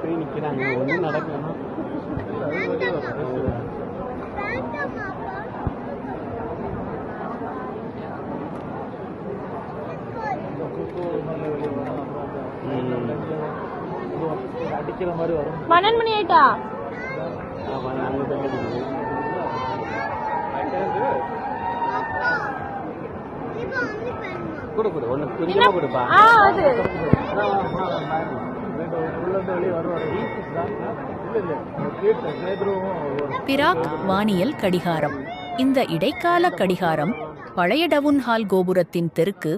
போய் நிக்கிறாங்க, ஒன்றும் நடக்கணும். அடிக்கிற மாதிரி வரும். 12 மணி ஆயிட்டா? அங்கே போய் அடிக்குது. கொடு கொடு, ஒன்று கொஞ்சமாக கொடுப்பா. அது பிராக் வானியல் கடிகாரம். இந்த இடைக்கால கடிகாரம் பழைய டவுன் ஹால் கோபுரத்தின் தெற்கு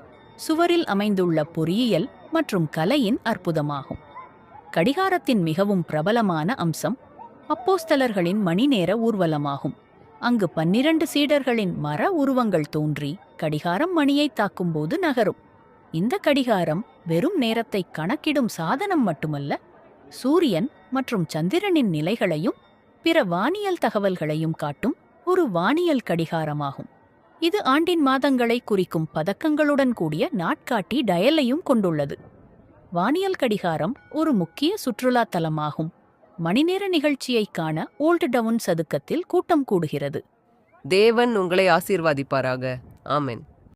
சுவரில் அமைந்துள்ள பொறியியல் மற்றும் கலையின் அற்புதமாகும். கடிகாரத்தின் மிகவும் பிரபலமான அம்சம் அப்போஸ்தலர்களின் மணிநேர ஊர்வலமாகும். அங்கு 12 சீடர்களின் மர உருவங்கள் தோன்றி கடிகாரம் மணியை தாக்கும்போது நகரும். இந்த கடிகாரம் வெறும் நேரத்தை கணக்கிடும் சாதனம் மட்டுமல்ல, சூரியன் மற்றும் சந்திரனின் நிலைகளையும் பிற வானியல் தகவல்களையும் காட்டும் ஒரு வானியல் கடிகாரமாகும். இது ஆண்டின் மாதங்களை குறிக்கும் பதக்கங்களுடன் கூடிய நாட்காட்டி டயலையும் கொண்டுள்ளது. வானியல் கடிகாரம் ஒரு முக்கிய சுற்றுலா தலமாகும். மணிநேர நிகழ்ச்சியை காண ஓல்ட் டவுன் சதுக்கத்தில் கூட்டம் கூடுகிறது. தேவன் உங்களை ஆசீர்வாதிப்பாராக. ஆமென்.